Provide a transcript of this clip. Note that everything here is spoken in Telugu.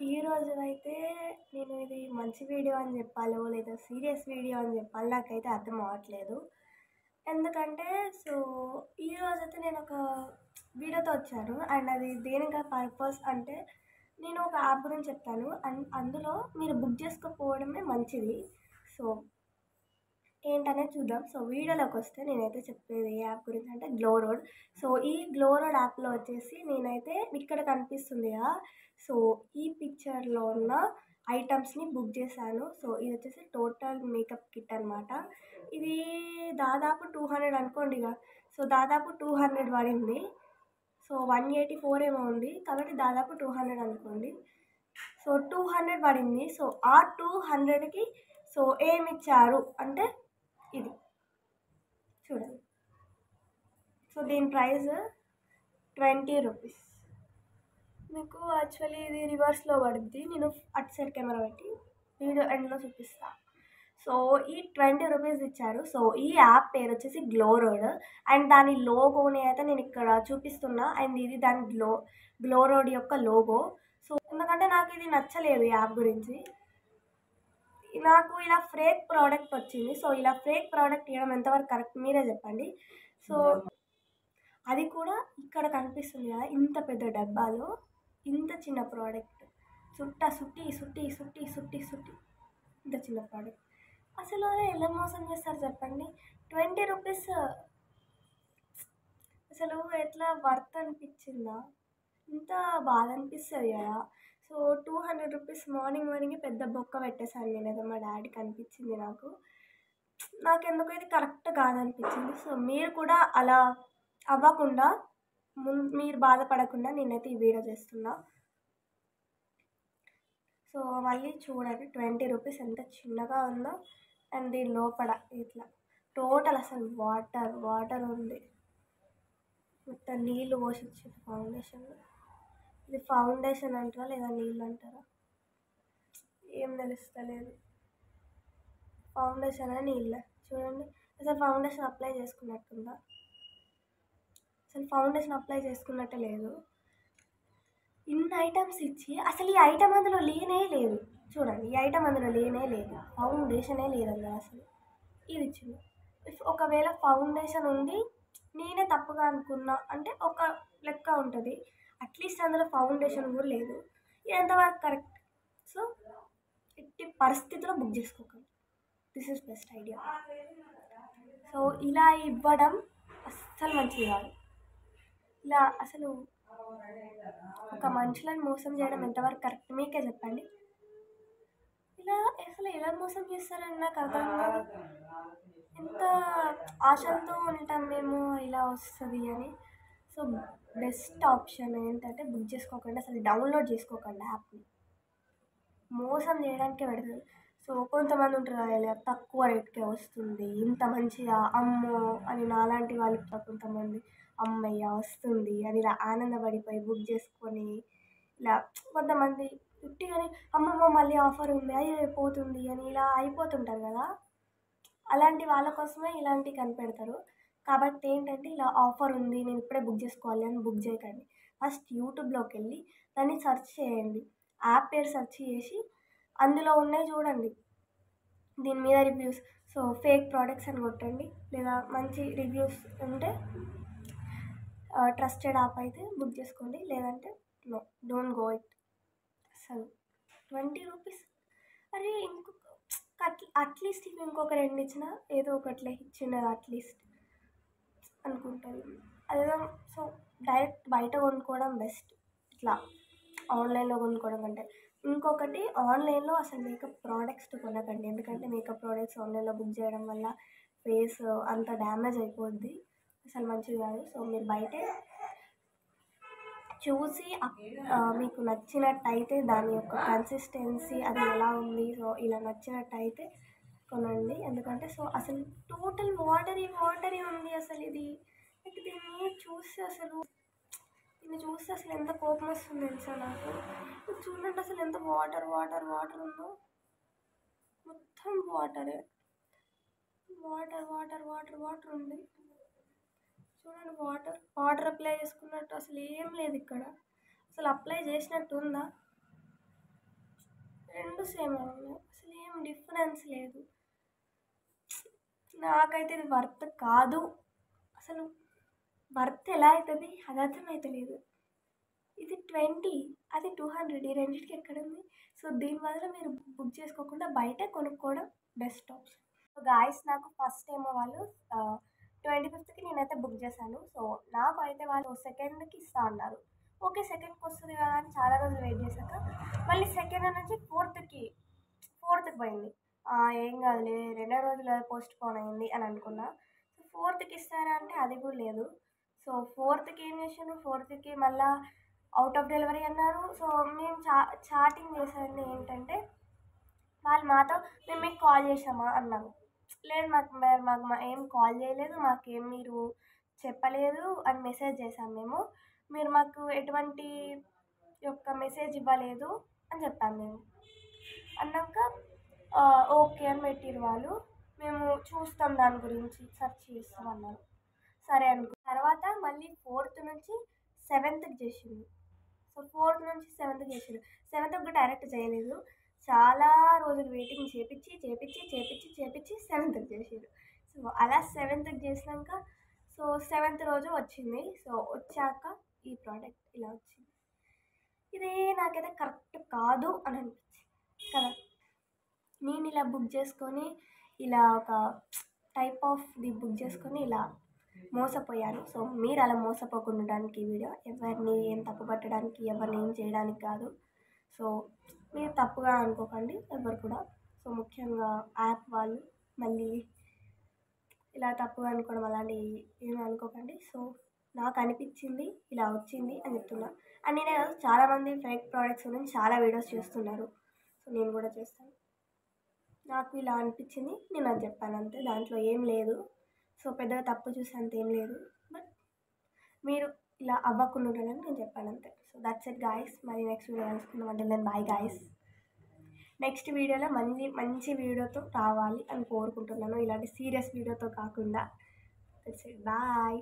ఈరోజు అయితే నేను ఇది మంచి వీడియో అని చెప్పాలో లేదా సీరియస్ వీడియో అని చెప్పాలో నాకైతే అర్థం అవ్వట్లేదు. ఎందుకంటే ఈరోజైతే నేను ఒక వీడియోతో వచ్చాను. అండ్ అది దేనికి పర్పస్ అంటే నేను ఒక యాప్ గురించి చెప్తాను. అందులో మీరు బుక్ చేసుకోకపోవడమే మంచిది. సో ఏంటనేది చూద్దాం. వీడియోలోకి వస్తే నేనైతే చెప్పేది ఏ యాప్ గురించి అంటే గ్లో రోడ్. ఈ గ్లో రోడ్ యాప్లో వచ్చేసి నేనైతే ఇక్కడ కనిపిస్తుంది కదా, ఈ పిక్చర్లో ఉన్న ఐటమ్స్ని బుక్ చేశాను. ఇది వచ్చేసి టోటల్ మేకప్ కిట్ అనమాట. ఇది దాదాపు 200 అనుకోండి ఇక. దాదాపు 200 పడింది. 184 ఏమో ఉంది కాబట్టి దాదాపు 200 అనుకోండి. 200 పడింది. ఆ 200కి ఏమి ఇచ్చారు అంటే ఇది చూడండి. దీని ప్రైస్ 20 రూపీస్. మీకు యాక్చువల్లీ ఇది రివర్స్లో పడుద్ది. నేను అటు సైడ్ కెమెరా పెట్టి వీడియో ఎండ్లో చూపిస్తా. ఈ 20 రూపీస్ ఇచ్చారు. ఈ యాప్ పేరు వచ్చేసి గ్లో రోడ్. అండ్ దాని లోగోని అయితే నేను ఇక్కడ చూపిస్తున్నా. అండ్ ఇది దాని గ్లో రోడ్ యొక్క లోగో. ఎందుకంటే నాకు ఇది నచ్చలేదు ఈ యాప్ గురించి. నాకు ఇలా ఫేక్ ప్రోడక్ట్ వచ్చింది. ఇలా ఫేక్ ప్రోడక్ట్ ఇవ్వడం ఎంతవరకు కరెక్ట్ మీరే చెప్పండి. అది కూడా ఇక్కడ కనిపిస్తుంది కదా, ఇంత పెద్ద డబ్బాలో ఇంత చిన్న ప్రోడక్ట్. సుట్టి ఇంత చిన్న ప్రోడక్ట్. అసలు అదే ఎలా మోసం చేస్తారు చెప్పండి. 20 రూపీస్ అసలు ఎట్లా వర్త్ అనిపించిందా? ఇంత బాధ అనిపిస్తుంది కదా. 200 రూపీస్ మార్నింగ్ పెద్ద బొక్క పెట్టేశాను నేనైతే. మా డాడీకి అనిపించింది. నాకెందుకు ఇది కరెక్ట్ కాదనిపించింది. మీరు కూడా అలా అవ్వకుండా మీరు బాధపడకుండా నేనైతే ఈ వీడియో చేస్తున్నా. మళ్ళీ చూడండి 20 రూపీస్ ఎంత చిన్నగా ఉందో. అండ్ దీని లోపల ఇట్లా టోటల్ అసలు వాటర్ ఉంది. మొత్తం నీళ్ళు పోసి ఇచ్చింది ఫౌండేషన్. ఇది ఫౌండేషన్ అంటారా లేదా నీళ్ళు అంటారా ఏం తెలుస్తలేదు. ఫౌండేషన్ అని నీళ్ళ చూడండి. అసలు ఫౌండేషన్ అప్లై చేసుకున్నట్టుందా? అసలు ఫౌండేషన్ అప్లై చేసుకున్నట్టే లేదు. ఇన్ని ఐటమ్స్ ఇచ్చి అసలు ఈ ఐటమ్ అందులో లేనే లేదు. చూడండి, ఈ ఐటమ్ అందులో లేనే లేదు. ఫౌండేషనే లేదు అందులో అసలు. ఇది ఇచ్చింది. ఒకవేళ ఫౌండేషన్ ఉండి నేనే తప్పుగా అనుకున్నా అంటే ఒక లెక్క ఉంటుంది. అట్లీస్ట్ అందులో ఫౌండేషన్ కూడా లేదు. ఇది ఎంతవరకు కరెక్ట్? ఎట్టి పరిస్థితిలో బుక్ చేసుకోకండి. This is best idea. ఇలా ఇవ్వడం అస్సలు మంచిది కాదు. ఇలా అసలు ఒక మనుషులను మోసం చేయడం ఎంతవరకు కరెక్ట్ మీకే చెప్పండి. ఇలా అసలు ఎలా మోసం చేస్తారని నాకు అర్థం కాదు. ఎంత ఆశలతో ఉంటాం మేము ఇలా వస్తుంది అని. బెస్ట్ ఆప్షన్ ఏంటంటే బుక్ చేసుకోకండి. అసలు డౌన్లోడ్ చేసుకోకండి యాప్ని. మోసం చేయడానికే పెడతారు. కొంతమంది ఉంటారు ఇలా తక్కువ రేట్కే వస్తుంది ఇంత మంచిగా అమ్మో అని. నాలాంటి వాళ్ళు కొంతమంది అమ్మయ్య వస్తుంది అని ఇలా ఆనందపడిపోయి బుక్ చేసుకొని ఇలా కొంతమంది పుట్టిగానే అమ్మమ్మ మళ్ళీ ఆఫర్ ఉంది అయ్యో పోతుంది అని ఇలా అయిపోతుంటారు కదా. అలాంటి వాళ్ళ కోసమే ఇలాంటివి కనిపెడతారు. కాబట్టి ఏంటంటే ఇలా ఆఫర్ ఉంది నేను ఇప్పుడే బుక్ చేసుకోవాలి అని బుక్ చేయకండి. ఫస్ట్ యూట్యూబ్లోకి వెళ్ళి దాన్ని సెర్చ్ చేయండి. యాప్ పేరు సెర్చ్ చేసి అందులో ఉన్నాయి చూడండి. దీని మీద రివ్యూస్ ఫేక్ ప్రోడక్ట్స్ అని కొట్టండి. లేదా మంచి రివ్యూస్ ఉంటే ట్రస్టెడ్ యాప్ అయితే బుక్ చేసుకోండి. లేదంటే నో, డోంట్ గో ఇట్. అసలు 20 రూపీస్ అరే అట్లీస్ట్ ఇవి ఇంకొక 2 ఇచ్చినా ఏదో ఒకట్లే ఇచ్చినది అట్లీస్ట్ అనుకుంటాను. అదేదో డైరెక్ట్ బయట కొనుక్కోవడం బెస్ట్ ఇట్లా ఆన్లైన్లో కొనుక్కోవడం కంటే. ఇంకొకటి, ఆన్లైన్లో అసలు మేకప్ ప్రోడక్ట్స్ కొనకండి. ఎందుకంటే మేకప్ ప్రోడక్ట్స్ ఆన్లైన్లో బుక్ చేయడం వల్ల ఫేస్ అంత డ్యామేజ్ అయిపోద్ది. అసలు మంచిది కాదు. మీరు బయటే చూసి మీకు నచ్చినట్టయితే దాని యొక్క కన్సిస్టెన్సీ అది ఎలా ఉంది ఇలా నచ్చినట్టయితే కొనండి. ఎందుకంటే అసలు టోటల్ వాటరీ ఉంది. అసలు దీన్ని చూస్తే అసలు ఎంత కోపం వస్తుంది తెలుసా నాకు. చూడండి అసలు ఎంత వాటర్ ఉందో. మొత్తం వాటరే. వాటర్ ఉంది చూడండి. వాటర్ అప్లై చేసుకున్నట్టు అసలు ఏం లేదు ఇక్కడ. అసలు అప్లై చేసినట్టు ఉందా? రెండు సేమ్ ఉన్నాయి, అసలు ఏం డిఫరెన్స్ లేదు. నాకైతే ఇది వర్త్ కాదు. అసలు వర్త్ ఎలా అవుతుంది అది అర్థమవుతలేదు. ఇది 20, అది 200, ఈ రెండింటికి ఎక్కడుంది? సో దీని వల్ల మీరు బుక్ చేసుకోకుండా బయట కొనుక్కోవడం బెస్ట్ ఆప్షన్. సో గాయస్, నాకు ఫస్ట్ ఏమో వాళ్ళు 25కి నేనైతే బుక్ చేశాను. సో నాకు అయితే వాళ్ళు సెకండ్కి ఇస్తా అన్నారు. ఓకే, సెకండ్కి వస్తుంది కదా అని చాలా రోజులు వెయిట్ చేశాక మళ్ళీ సెకండ్ నుంచి ఫోర్త్కి పోయింది. ఏం కాదులే, 2 రోజులు పోస్ట్ పోన్ అయింది అని అనుకున్నా. సో 4కి ఇస్తారా అంటే అది కూడా లేదు. సో 4కి ఏం చేశాను, 4కి మళ్ళీ అవుట్ ఆఫ్ డెలివరీ అన్నారు. సో మేము చాటింగ్ చేసేది ఏంటంటే వాళ్ళు మాతో మేము మీకు కాల్ చేసామా అన్నారు. లేదు, మాకు ఏం కాల్ చేయలేదు, మాకేం మీరు చెప్పలేదు అని మెసేజ్ చేసాం మేము. మీరు మాకు ఎటువంటి యొక్క మెసేజ్ ఇవ్వలేదు అని చెప్పాము మేము. అన్నాక ఓకే అని పెట్టిరు వాళ్ళు. మేము చూస్తాం, దాని గురించి సెర్చ్ చేస్తాం అన్నారు. సరే అనుకో. తర్వాత మళ్ళీ 4th నుంచి 7th చేసిండు. సో 4th నుంచి 7th చేసిండు. 7th కూడా డైరెక్ట్ చేయలేదు, చాలా రోజులు వెయిటింగ్ చేపించి 7th చేసిండు. సో అలా 7th చేసినాక సో 7th రోజు వచ్చింది. సో వచ్చాక ఈ ప్రోడక్ట్ ఇలా వచ్చింది. ఇది నాకైతే కరెక్ట్ కాదు అని అనిపించింది కదా. నేను ఇలా బుక్ చేసుకొని ఇలా ఒక టైప్ ఆఫ్ ది బుక్ చేసుకొని ఇలా మోసపోయాను. సో మీరు అలా మోసపోకుండా ఉండడానికి ఈ వీడియో, ఎవరిని ఏం తప్పు పట్టడానికి, ఎవరిని ఏం చేయడానికి కాదు. సో మీరు తప్పుగా అనుకోకండి ఎవరు కూడా. సో ముఖ్యంగా యాప్ వాళ్ళు మళ్ళీ ఇలా తప్పుగా అనుకోవడం అలాంటివి ఏమి అనుకోకండి. సో నాకు అనిపించింది, ఇలా వచ్చింది అని చెప్తున్నా. అండ్ నేనే కాదు, చాలామంది ఫేక్ ప్రోడక్ట్స్ గురించి చాలా వీడియోస్ చేస్తున్నారు. సో నేను కూడా చేస్తాను. నాకు ఇలా అనిపించింది, నేను అది చెప్పాను అంతే, దాంట్లో ఏం లేదు. సో పెద్దగా తప్పు చూసి అంత ఏం లేదు, బట్ మీరు ఇలా అవ్వకుండా ఉండాలని నేను చెప్పాను అంతే. So that's it guys. మరి నెక్స్ట్ వీడియో కలుసుకుందాం. అంటే నేను బాయ్ గాయస్. నెక్స్ట్ వీడియోలో మంచి వీడియోతో రావాలి అని కోరుకుంటున్నాను, ఇలాంటి సీరియస్ వీడియోతో కాకుండా. That's it, bye.